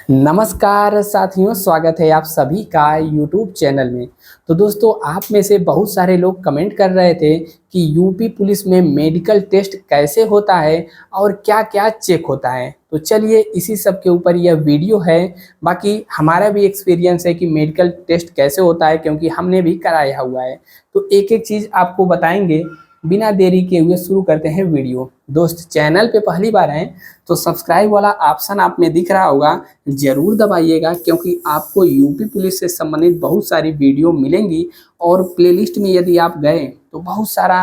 नमस्कार साथियों, स्वागत है आप सभी का यूट्यूब चैनल में। तो दोस्तों, आप में से बहुत सारे लोग कमेंट कर रहे थे कि यूपी पुलिस में मेडिकल टेस्ट कैसे होता है और क्या-क्या चेक होता है। तो चलिए इसी सब के ऊपर यह वीडियो है। बाकी हमारा भी एक्सपीरियंस है कि मेडिकल टेस्ट कैसे होता है, क्योंकि हमने भी कराया हुआ है। तो एक-एक चीज़ आपको बताएँगे। बिना देरी किए हुए शुरू करते हैं वीडियो। दोस्त, चैनल पे पहली बार हैं तो सब्सक्राइब वाला ऑप्शन आप में दिख रहा होगा, ज़रूर दबाइएगा, क्योंकि आपको यूपी पुलिस से संबंधित बहुत सारी वीडियो मिलेंगी। और प्लेलिस्ट में यदि आप गए तो बहुत सारा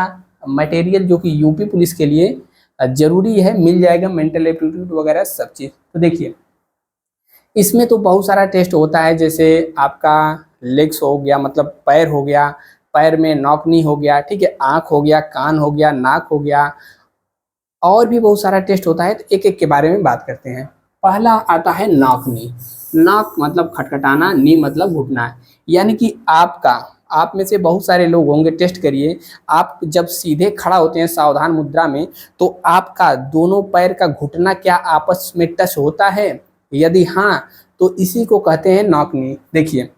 मटेरियल जो कि यूपी पुलिस के लिए ज़रूरी है मिल जाएगा, मेंटल एप्टीट्यूड वगैरह सब चीज़। तो देखिए, इसमें तो बहुत सारा टेस्ट होता है, जैसे आपका लेग्स हो गया, मतलब पैर हो गया, पैर में नौकनी हो गया, ठीक है, आँख हो गया, कान हो गया, नाक हो गया, और भी बहुत सारा टेस्ट होता है। तो एक-एक के बारे में बात करते हैं। पहला आता है नॉक-नी। नॉक मतलब खटखटाना, नी मतलब घुटना। यानी कि आप में से बहुत सारे लोग होंगे, टेस्ट करिए। आप जब सीधे खड़ा होते हैं सावधान मुद्रा में, तो आपका दोनों पैर का घुटना क्या आपस में टच होता है? यदि हाँ, तो इसी को कहते हैं नॉक-नी। देखिए,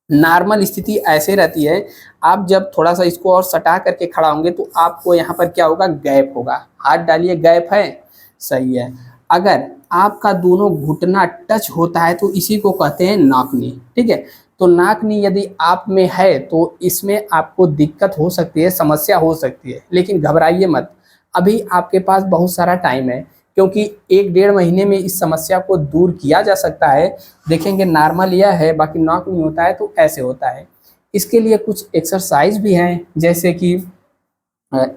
नॉर्मल स्थिति ऐसे रहती है, आप जब थोड़ा-सा इसको और सटा करके खड़ा होंगे तो आपको यहाँ पर क्या होगा, गैप होगा। हाथ डालिए, गैप है? सही है। अगर आपका दोनों घुटना टच होता है तो इसी को कहते हैं नॉक-नी, ठीक है? तो नॉक-नी यदि आप में है तो इसमें आपको दिक्कत हो सकती है, समस्या हो सकती है, लेकिन घबराइए मत। अभी आपके पास बहुत सारा टाइम है, क्योंकि 1 डेढ़ महीने में इस समस्या को दूर किया जा सकता है। देखेंगे नॉर्मल यह है, बाकी नॉक नहीं होता है तो ऐसे होता है। इसके लिए कुछ एक्सरसाइज भी हैं, जैसे कि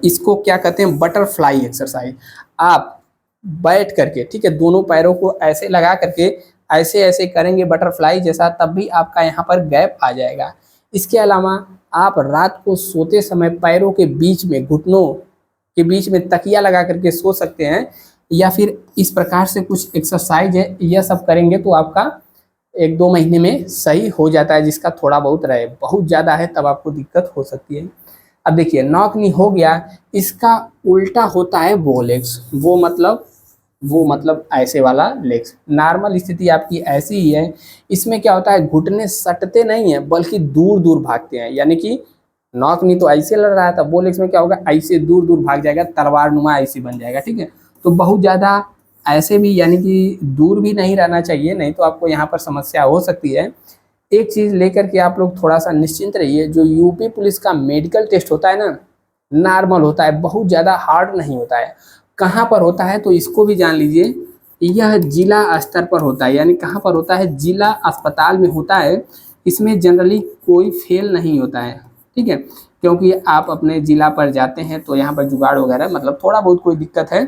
इसको क्या कहते हैं, बटरफ्लाई एक्सरसाइज। आप बैठ करके, ठीक है, दोनों पैरों को ऐसे लगा करके ऐसे-ऐसे करेंगे बटरफ्लाई जैसा, तब भी आपका यहाँ पर गैप आ जाएगा। इसके अलावा आप रात को सोते समय पैरों के बीच में, घुटनों के बीच में तकिया लगा करके सो सकते हैं, या फिर इस प्रकार से कुछ एक्सरसाइज है, यह सब करेंगे तो आपका 1-2 महीने में सही हो जाता है, जिसका थोड़ा बहुत रहे। बहुत ज़्यादा है तब आपको दिक्कत हो सकती है। अब देखिए, नॉक-नी हो गया, इसका उल्टा होता है वो लेग्स। वो मतलब ऐसे वाला लेग्स। नॉर्मल स्थिति आपकी ऐसी ही है। इसमें क्या होता है, घुटने सटते नहीं हैं बल्कि दूर-दूर भागते हैं। यानी कि नॉक-नी तो ऐसे लड़ रहा था, वो लेग्स में क्या होगा, ऐसे दूर-दूर भाग जाएगा, तलवार-नुमा ऐसे बन जाएगा, ठीक है? तो बहुत ज़्यादा ऐसे भी, यानी कि दूर भी नहीं रहना चाहिए, नहीं तो आपको यहाँ पर समस्या हो सकती है। एक चीज़ लेकर के आप लोग थोड़ा-सा निश्चिंत रहिए, जो यूपी पुलिस का मेडिकल टेस्ट होता है ना, नॉर्मल होता है, बहुत ज़्यादा हार्ड नहीं होता है। कहाँ पर होता है तो इसको भी जान लीजिए, यह जिला स्तर पर होता है। यानी कहाँ पर होता है, जिला अस्पताल में होता है। इसमें जनरली कोई फेल नहीं होता है, ठीक है? क्योंकि आप अपने जिला पर जाते हैं तो यहाँ पर जुगाड़ वगैरह, मतलब थोड़ा बहुत कोई दिक्कत है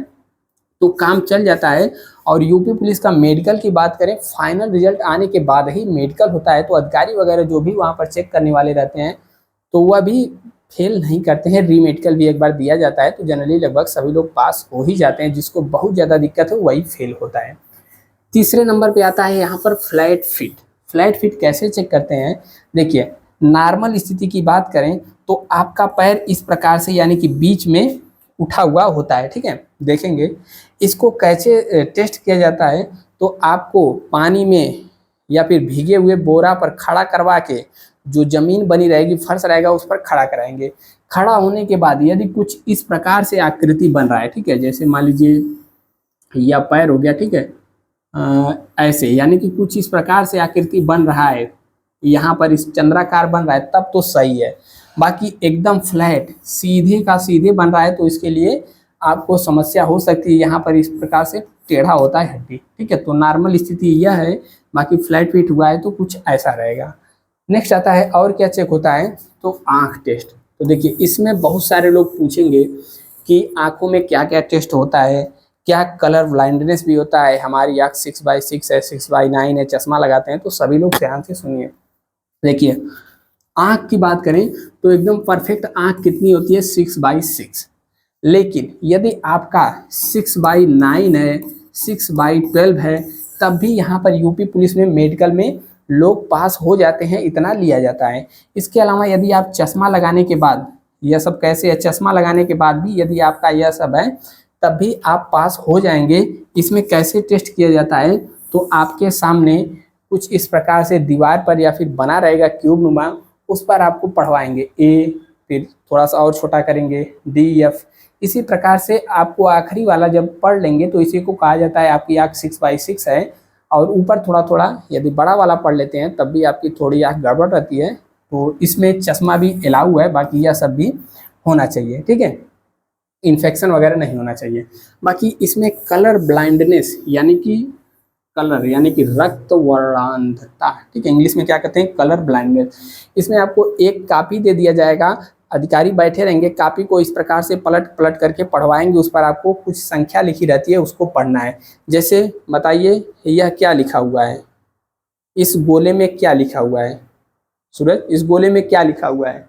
तो काम चल जाता है। और यूपी पुलिस का मेडिकल की बात करें, फाइनल रिजल्ट आने के बाद ही मेडिकल होता है, तो अधिकारी वगैरह जो भी वहाँ पर चेक करने वाले रहते हैं, तो वह भी फेल नहीं करते हैं। री-मेडिकल भी एक बार दिया जाता है तो जनरली लगभग सभी लोग पास हो ही जाते हैं। जिसको बहुत ज़्यादा दिक्कत है वही फेल होता है। तीसरे नंबर पे आता है यहाँ पर फ्लैट फिट। फ्लैट फिट कैसे चेक करते हैं? देखिए, नॉर्मल स्थिति की बात करें तो आपका पैर इस प्रकार से, यानी कि बीच में उठा हुआ होता है, ठीक है? देखेंगे इसको कैसे टेस्ट किया जाता है, तो आपको पानी में या फिर भीगे हुए बोरा पर खड़ा करवा के, जो ज़मीन बनी रहेगी, फर्श रहेगा, उस पर खड़ा कराएँगे। खड़ा होने के बाद यदि कुछ इस प्रकार से आकृति बन रहा है, ठीक है? जैसे मान लीजिए या पैर हो गया, ठीक है? ऐसे, यानी कि कुछ इस प्रकार से आकृति बन रहा है, यहाँ पर इस चंद्राकार बन रहा है, तब तो सही है। बाकी एकदम फ्लैट सीधे का सीधे बन रहा है तो इसके लिए आपको समस्या हो सकती है। यहाँ पर इस प्रकार से टेढ़ा होता है हड्डी, ठीक है? तो नॉर्मल स्थिति यह है। बाकी फ्लैट फिट हुआ है तो कुछ ऐसा रहेगा। नेक्स्ट आता है, और क्या चेक होता है, तो आँख टेस्ट। तो देखिए, इसमें बहुत सारे लोग पूछेंगे कि आँखों में क्या-क्या टेस्ट होता है, क्या कलर ब्लाइंडनेस भी होता है, हमारी आँख 6/6 है, 6/9 है, चश्मा लगाते हैं, तो सभी लोग ध्यान से सुनिए। देखिए, आँख की बात करें तो एकदम परफेक्ट आँख कितनी होती है, 6/6। लेकिन यदि आपका 6/9 है, 6/12 है, तब भी यहाँ पर यूपी पुलिस में मेडिकल में लोग पास हो जाते हैं, इतना लिया जाता है। इसके अलावा यदि आप चश्मा लगाने के बाद, यह सब कैसे है, चश्मा लगाने के बाद भी यदि आपका यह सब है, तब भी आप पास हो जाएँगे। इसमें कैसे टेस्ट किया जाता है, तो आपके सामने कुछ इस प्रकार से दीवार पर या फिर बना रहेगा क्यूब नुमा, उस पर आपको पढ़वाएंगे ए, फिर थोड़ा सा और छोटा करेंगे डी एफ। इसी प्रकार से आपको आखिरी वाला जब पढ़ लेंगे तो इसी को कहा जाता है आपकी आँख 6x6 है। और ऊपर थोड़ा थोड़ा यदि बड़ा वाला पढ़ लेते हैं तब भी आपकी थोड़ी आँख गड़बड़ रहती है, तो इसमें चश्मा भी अलाउ है, बाकी यह सब भी होना चाहिए, ठीक है, इन्फेक्शन वगैरह नहीं होना चाहिए। बाकी इसमें कलर ब्लाइंडनेस यानी कि रक्त वर्णांधता, ठीक है, इंग्लिश में क्या कहते हैं, कलर ब्लाइंडनेस। इसमें आपको एक कॉपी दे दिया जाएगा, अधिकारी बैठे रहेंगे, कॉपी को इस प्रकार से पलट पलट करके पढ़वाएंगे, उस पर आपको कुछ संख्या लिखी रहती है, उसको पढ़ना है। जैसे बताइए यह क्या लिखा हुआ है, इस गोले में क्या लिखा हुआ है, सूरज इस गोले में क्या लिखा हुआ है,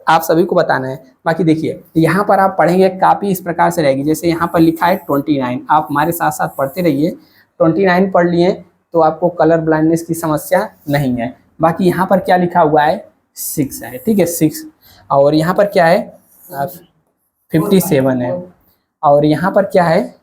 आप सभी को बताना है। बाकी देखिए यहाँ पर आप पढ़ेंगे, कॉपी इस प्रकार से रहेगी, जैसे यहाँ पर लिखा है 29, आप हमारे साथ साथ पढ़ते रहिए। 29 पढ़ लिए तो आपको कलर ब्लाइंडनेस की समस्या नहीं है। बाकी यहाँ पर क्या लिखा हुआ है, 6 है, ठीक है 6। और यहाँ पर क्या है 57 है। और यहाँ पर क्या है,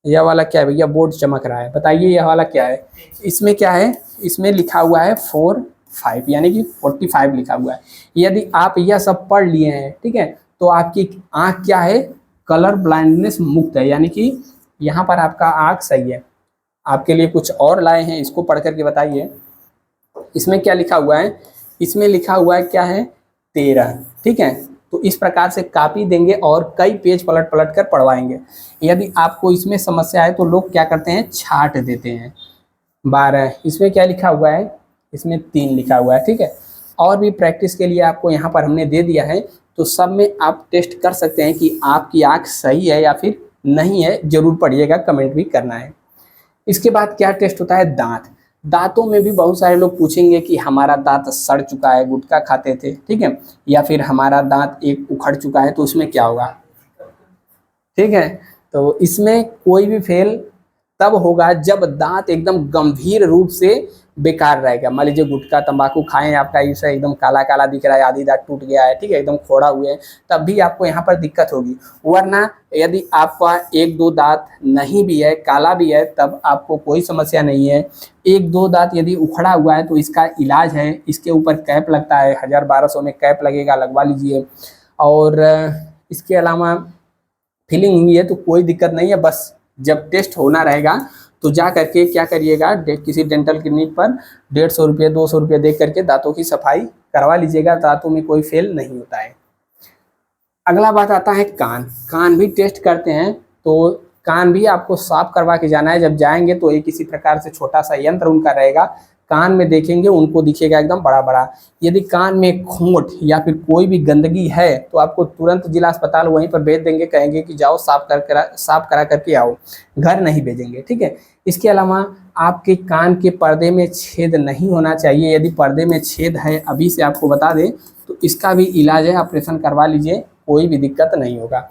यह वाला क्या है भैया, बोर्ड चमक रहा है, बताइए यह वाला क्या है, इसमें क्या है, इसमें लिखा हुआ है 45 यानी कि 45 लिखा हुआ है। यदि आप यह सब पढ़ लिए हैं, ठीक है, तो आपकी आँख क्या है, कलर ब्लाइंडनेस मुक्त है, यानी कि यहाँ पर आपका आँख सही है। आपके लिए कुछ और लाए हैं, इसको पढ़ करके बताइए। इसमें क्या लिखा हुआ है, इसमें लिखा हुआ है क्या है 13, ठीक है। तो इस प्रकार से कॉपी देंगे और कई पेज पलट पलट कर पढ़वाएंगे। यदि आपको इसमें समस्या है तो लोग क्या करते हैं, छाट देते हैं। 12, इसमें क्या लिखा हुआ है, इसमें 3 लिखा हुआ है, ठीक है। और भी प्रैक्टिस के लिए आपको यहाँ पर हमने दे दिया है, तो सब में आप टेस्ट कर सकते हैं कि आपकी आँख सही है या फिर नहीं है, जरूर पढ़िएगा, कमेंट भी करना है। इसके बाद क्या टेस्ट होता है, दांत। दांतों में भी बहुत सारे लोग पूछेंगे कि हमारा दांत सड़ चुका है, गुटखा खाते थे, ठीक है, या फिर हमारा दांत एक उखड़ चुका है, तो उसमें क्या होगा, ठीक है। तो इसमें कोई भी फेल तब होगा जब दांत एकदम गंभीर रूप से बेकार रहेगा। मान लीजिए गुटखा तंबाकू खाएं, आपका इसे एकदम काला काला दिख रहा है, आधी दांत टूट गया है, ठीक है, एकदम फोड़ा हुए हैं, तब भी आपको यहाँ पर दिक्कत होगी। वरना यदि आपका 1-2 दांत नहीं भी है, काला भी है, तब आपको कोई समस्या नहीं है। 1-2 दांत यदि उखड़ा हुआ है तो इसका इलाज है, इसके ऊपर कैप लगता है, 1000-1200 में कैप लगेगा, लगवा लीजिए। और इसके अलावा फीलिंग हुई है तो कोई दिक्कत नहीं है, बस जब टेस्ट होना रहेगा तो जा करके क्या करिएगा, किसी डेंटल क्लिनिक पर 150 रुपये 200 रुपये दे करके दांतों की सफाई करवा लीजिएगा, दांतों में कोई फेल नहीं होता है। अगला बात आता है कान। कान भी टेस्ट करते हैं, तो कान भी आपको साफ करवा के जाना है। जब जाएंगे तो एक किसी प्रकार से छोटा सा यंत्र उनका रहेगा, कान में देखेंगे, उनको दिखेगा एकदम बड़ा बड़ा। यदि कान में खोंट या फिर कोई भी गंदगी है तो आपको तुरंत जिला अस्पताल वहीं पर भेज देंगे, कहेंगे कि जाओ साफ करा करके आओ, घर नहीं भेजेंगे, ठीक है। इसके अलावा आपके कान के पर्दे में छेद नहीं होना चाहिए। यदि पर्दे में छेद है, अभी से आपको बता दें, तो इसका भी इलाज है, ऑपरेशन करवा लीजिए, कोई भी दिक्कत नहीं होगा।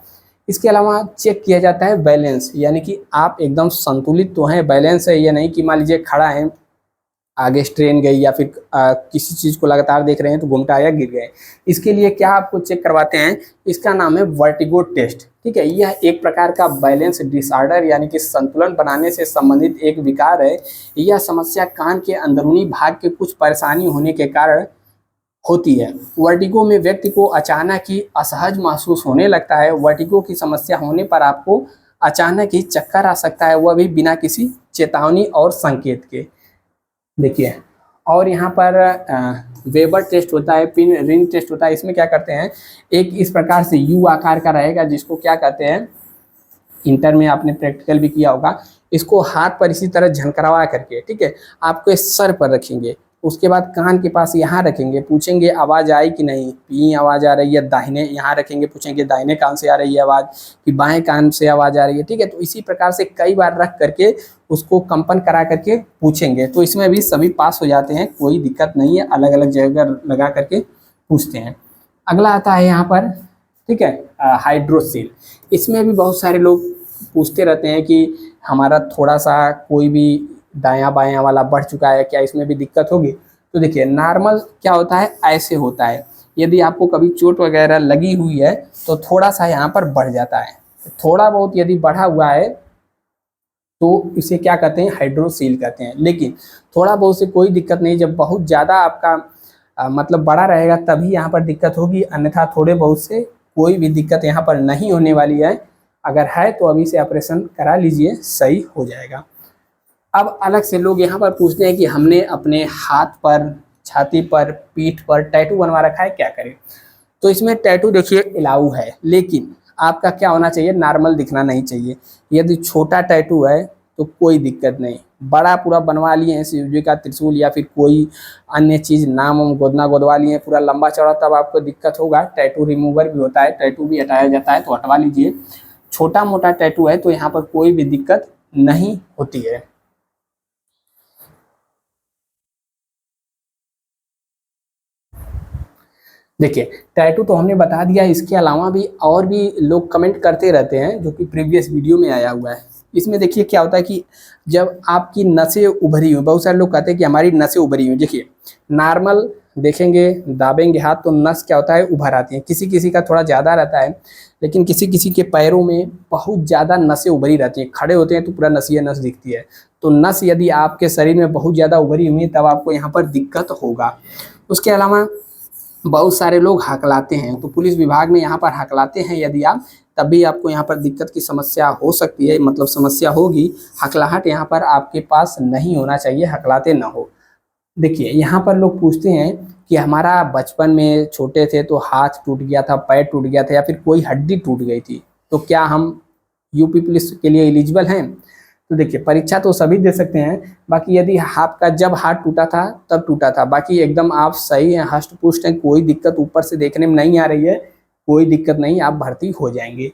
इसके अलावा चेक किया जाता है बैलेंस, यानी कि आप एकदम संतुलित तो हैं, बैलेंस है, ये नहीं कि मान लीजिए खड़ा है, आगे स्ट्रेन गई या फिर किसी चीज़ को लगातार देख रहे हैं तो घुमटा या गिर गए। इसके लिए क्या आपको चेक करवाते हैं, इसका नाम है वर्टिगो टेस्ट, ठीक है। यह एक प्रकार का बैलेंस डिसऑर्डर यानी कि संतुलन बनाने से संबंधित एक विकार है। यह समस्या कान के अंदरूनी भाग के कुछ परेशानी होने के कारण होती है। वर्टिगो में व्यक्ति को अचानक ही असहज महसूस होने लगता है। वर्टिगो की समस्या होने पर आपको अचानक ही चक्कर आ सकता है, वह भी बिना किसी चेतावनी और संकेत के। देखिए, और यहाँ पर वेबर टेस्ट होता है, पिन रिंग टेस्ट होता है। इसमें क्या करते हैं, एक इस प्रकार से यू आकार का रहेगा, जिसको क्या कहते हैं, इंटर में आपने प्रैक्टिकल भी किया होगा। इसको हाथ पर इसी तरह झनकरवा करके, ठीक है, आपको इस सर पर रखेंगे, उसके बाद कान के पास यहाँ रखेंगे, पूछेंगे आवाज़ आई कि नहीं, पी आवाज़ आ रही है, दाहिने यहाँ रखेंगे, पूछेंगे दाहिने कान से आ रही है आवाज़ कि बाएं कान से आवाज़ आ रही है, ठीक है। तो इसी प्रकार से कई बार रख करके उसको कंपन करा करके पूछेंगे, तो इसमें भी सभी पास हो जाते हैं, कोई दिक्कत नहीं है, अलग अलग जगह लगा करके पूछते हैं। अगला आता है यहाँ पर, ठीक है, हाइड्रोसील। इसमें भी बहुत सारे लोग पूछते रहते हैं कि हमारा थोड़ा सा कोई भी दायां बायां वाला बढ़ चुका है, क्या इसमें भी दिक्कत होगी। तो देखिए, नॉर्मल क्या होता है, ऐसे होता है। यदि आपको कभी चोट वगैरह लगी हुई है तो थोड़ा सा यहाँ पर बढ़ जाता है, थोड़ा बहुत यदि बढ़ा हुआ है तो इसे क्या कहते हैं, हाइड्रोसील कहते हैं। लेकिन थोड़ा बहुत से कोई दिक्कत नहीं, जब बहुत ज़्यादा आपका मतलब बड़ा रहेगा तभी यहाँ पर दिक्कत होगी, अन्यथा थोड़े बहुत से कोई भी दिक्कत यहाँ पर नहीं होने वाली है। अगर है तो अभी से ऑपरेशन करा लीजिए, सही हो जाएगा। अब अलग से लोग यहाँ पर पूछते हैं कि हमने अपने हाथ पर, छाती पर, पीठ पर टैटू बनवा रखा है, क्या करें। तो इसमें टैटू देखिए अलाउ है, लेकिन आपका क्या होना चाहिए, नॉर्मल दिखना नहीं चाहिए। यदि छोटा टैटू है तो कोई दिक्कत नहीं, बड़ा पूरा बनवा लिए हैं शिव जी का त्रिशूल या फिर कोई अन्य चीज़, नाम वाम गोदना गोदवा लिए हैं पूरा लंबा चौड़ा, तब आपको दिक्कत होगा। टैटू रिमूवर भी होता है, टैटू भी हटाया जाता है, तो हटवा लीजिए। छोटा मोटा टैटू है तो यहाँ पर कोई भी दिक्कत नहीं होती है। देखिए टैटू तो हमने बता दिया, इसके अलावा भी और भी लोग कमेंट करते रहते हैं, जो कि प्रीवियस वीडियो में आया हुआ है। इसमें देखिए क्या होता है कि जब आपकी नसें उभरी हुई, बहुत सारे लोग कहते हैं कि हमारी नसें उभरी हुई। देखिए नॉर्मल देखेंगे, दाबेंगे हाथ तो नस क्या होता है, उभर आती है। किसी किसी का थोड़ा ज़्यादा रहता है, लेकिन किसी किसी के पैरों में बहुत ज़्यादा नसें उभरी रहती हैं। खड़े होते हैं तो पूरा नस नस दिखती है। तो नस यदि आपके शरीर में बहुत ज़्यादा उभरी हुई है तब आपको यहाँ पर दिक्कत होगा। उसके अलावा बहुत सारे लोग हकलाते हैं, तो पुलिस विभाग में यहाँ पर हकलाते हैं यदि आप, तब भी आपको यहाँ पर दिक्कत की समस्या हो सकती है, मतलब समस्या होगी। हकलाहट यहाँ पर आपके पास नहीं होना चाहिए, हकलाते ना हो। देखिए यहाँ पर लोग पूछते हैं कि हमारा बचपन में छोटे थे तो हाथ टूट गया था, पैर टूट गया था या फिर कोई हड्डी टूट गई थी, तो क्या हम यूपी पुलिस के लिए एलिजिबल हैं। तो देखिए परीक्षा तो सभी दे सकते हैं, बाकी यदि आपका जब हाथ टूटा था तब टूटा था, बाकी एकदम आप सही हैं, हष्ट पुष्ट हैं, कोई दिक्कत ऊपर से देखने में नहीं आ रही है, कोई दिक्कत नहीं, आप भर्ती हो जाएंगे।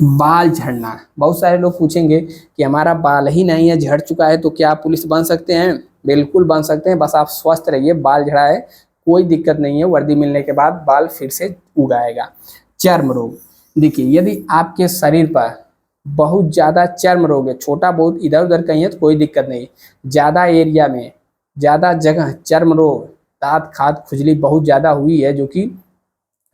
बाल झड़ना, बहुत सारे लोग पूछेंगे कि हमारा बाल ही नहीं है, झड़ चुका है, तो क्या आप पुलिस बन सकते हैं। बिल्कुल बन सकते हैं, बस आप स्वस्थ रहिए। बाल झड़ा है कोई दिक्कत नहीं है, वर्दी मिलने के बाद बाल फिर से उगाएगा। चर्म रोग, देखिए यदि आपके शरीर पर बहुत ज़्यादा चर्म रोग है, छोटा बहुत इधर उधर कहीं है तो कोई दिक्कत नहीं, ज़्यादा एरिया में ज़्यादा जगह चर्म रोग, दाँत खाद खुजली बहुत ज़्यादा हुई है जो कि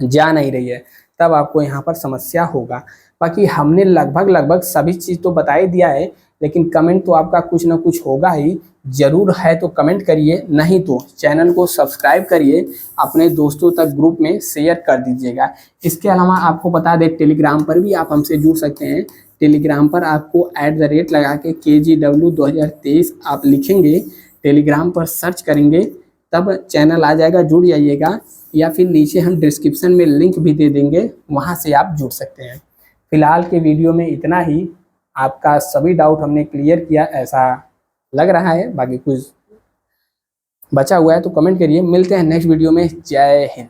जा नहीं रही है, तब आपको यहाँ पर समस्या होगा। बाकी हमने लगभग सभी चीज़ तो बता ही दिया है, लेकिन कमेंट तो आपका कुछ ना कुछ होगा ही, ज़रूर है तो कमेंट करिए, नहीं तो चैनल को सब्सक्राइब करिए, अपने दोस्तों तक ग्रुप में शेयर कर दीजिएगा। इसके अलावा आपको बता दें टेलीग्राम पर भी आप हमसे जुड़ सकते हैं। टेलीग्राम पर आपको @ लगा के KGW 2023 आप लिखेंगे, टेलीग्राम पर सर्च करेंगे तब चैनल आ जाएगा, जुड़ जाइएगा। या फिर नीचे हम डिस्क्रिप्शन में लिंक भी दे देंगे, वहाँ से आप जुड़ सकते हैं। फिलहाल के वीडियो में इतना ही, आपका सभी डाउट हमने क्लियर किया ऐसा लग रहा है, बाकी कुछ बचा हुआ है तो कमेंट करिए। मिलते हैं नेक्स्ट वीडियो में। जय हिंद।